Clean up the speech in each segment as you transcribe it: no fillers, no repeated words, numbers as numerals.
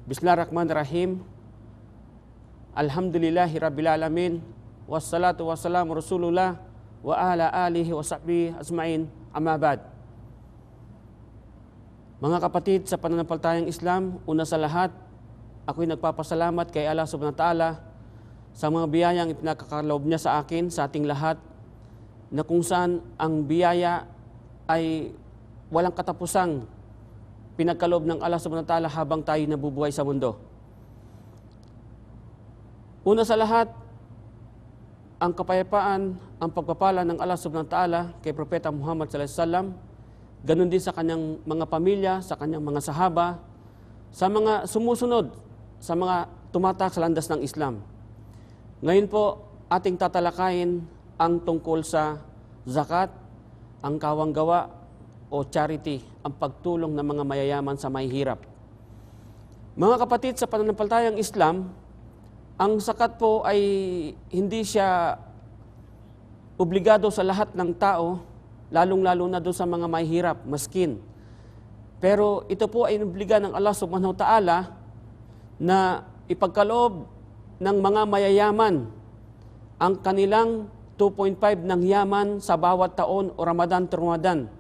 Bismillahirrahmanirrahim. Alhamdulillahi Rabbil Alamin. Wassalatu wassalamu Rasulullah wa ala alihi wa sahbihi asma'in, amma ba'd. Mga kapatid sa pananampalatayang Islam, una sa lahat, ako'y nagpapasalamat kay Allah subhanahu wa ta'ala sa mga biyayang ipinakakaloob niya sa akin, sa ating lahat, na kung saan ang biyaya ay walang katapusang pinagkaloob ng Allah subhanahu wa ta'ala habang tayo nabubuhay sa mundo. Una sa lahat, ang kapayapaan, ang pagpapala ng Allah subhanahu wa ta'ala kay Propeta Muhammad sallallahu alaihi wasallam, ganun din sa kanyang mga pamilya, sa kanyang mga sahaba, sa mga sumusunod, sa mga tumatak sa landas ng Islam. Ngayon po, ating tatalakayin ang tungkol sa zakat, ang kawanggawa o charity, ang pagtulong ng mga mayayaman sa mahihirap. Mga kapatid, sa pananampalatayang Islam, ang zakat po ay hindi siya obligado sa lahat ng tao, lalong-lalo na doon sa mga mahihirap, maskin. Pero ito po ay obliga ng Allah subhanahu wa ta'ala na ipagkaloob ng mga mayayaman ang kanilang 2.5 ng yaman sa bawat taon o Ramadan to Ramadan,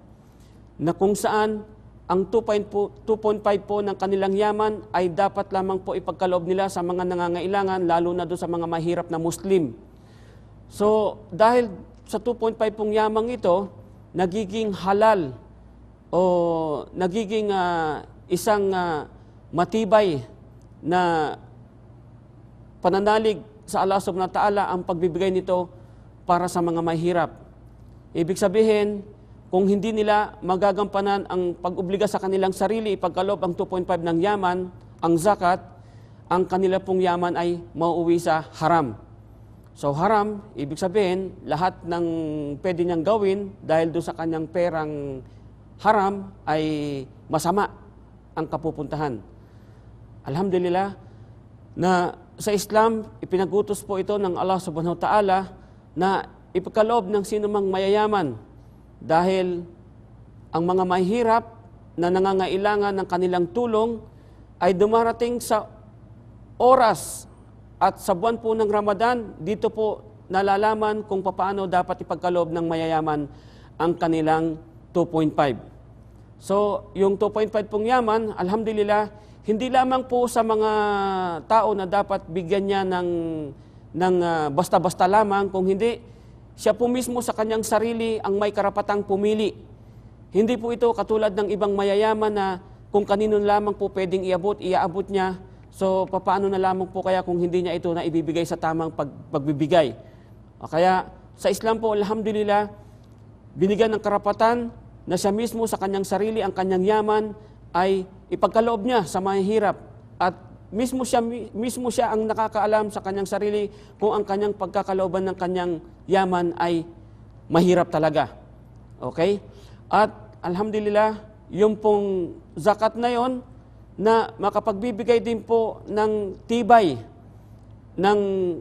na kung saan ang 2.5 po ng kanilang yaman ay dapat lamang po ipagkaloob nila sa mga nangangailangan, lalo na doon sa mga mahirap na Muslim. So, dahil sa 2.5 pong yamang ito, nagiging halal o nagiging isang matibay na pananalig sa Allah subhanahu wa ta'ala ang pagbibigay nito para sa mga mahirap. Ibig sabihin, kung hindi nila magagampanan ang pag-obliga sa kanilang sarili, ipagkaloob ang 2.5 ng yaman, ang zakat, ang kanila pong yaman ay mauuwi sa haram. So haram, ibig sabihin, lahat ng pwede niyang gawin dahil doon sa kanyang perang haram ay masama ang kapupuntahan. Alhamdulillah na sa Islam, ipinagutos po ito ng Allah subhanahu wa ta'ala na ipagkaloob ng sinumang mayayaman dahil ang mga mahirap na nangangailangan ng kanilang tulong ay dumarating sa oras at sa buwan po ng Ramadan, dito po nalalaman kung paano dapat ipagkaloob ng mayayaman ang kanilang 2.5. So, yung 2.5 pong yaman, alhamdulillah, hindi lamang po sa mga tao na dapat bigyan niya ng basta-basta lamang, kung hindi, siya po mismo sa kanyang sarili ang may karapatang pumili. Hindi po ito katulad ng ibang mayayaman na kung kanino lamang po pwedeng iaabot niya. So, paano na lamang po kaya kung hindi niya ito na ibibigay sa tamang pagbibigay. Kaya sa Islam po, alhamdulillah, binigyan ng karapatan na siya mismo sa kanyang sarili, ang kanyang yaman ay ipagkaloob niya sa mahihirap. At mismo siya ang nakakaalam sa kanyang sarili kung ang kanyang pagkakalooban ng kanyang yaman ay mahirap talaga. Okay? At alhamdulillah, yung pong zakat na yon na makapagbibigay din po ng tibay ng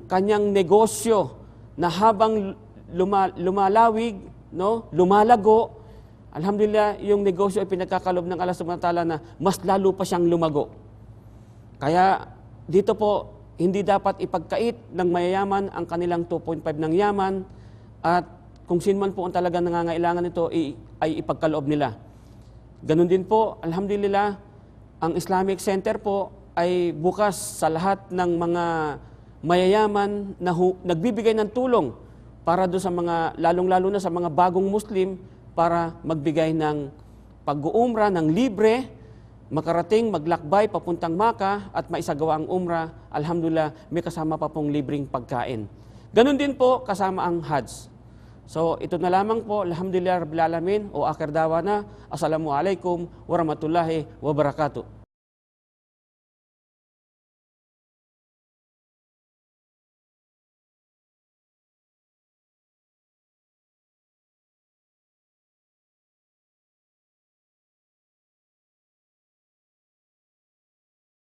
kanyang negosyo na habang lumalawig, no, lumalago, alhamdulillah, yung negosyo ay pinagkakaloob ng Allah subhanahu wa ta'ala na mas lalo pa siyang lumago. Kaya dito po, hindi dapat ipagkait ng mayayaman ang kanilang 2.5 ng yaman at kung sino man po ang talagang nangangailangan nito ay ipagkaloob nila. Ganun din po, alhamdulillah, ang Islamic Center po ay bukas sa lahat ng mga mayayaman na nagbibigay ng tulong para doon sa mga, lalong-lalo na sa mga bagong Muslim, para magbigay ng pag-uumra ng libre, makarating, maglakbay, papuntang Makkah at maisagawa ang umrah. Alhamdulillah, may kasama pa pong libreng pagkain. Ganun din po kasama ang Hajj. So, ito na lamang po. Alhamdulillah Rabbil Alamin o akhir dawana. Assalamualaikum warahmatullahi wabarakatuh.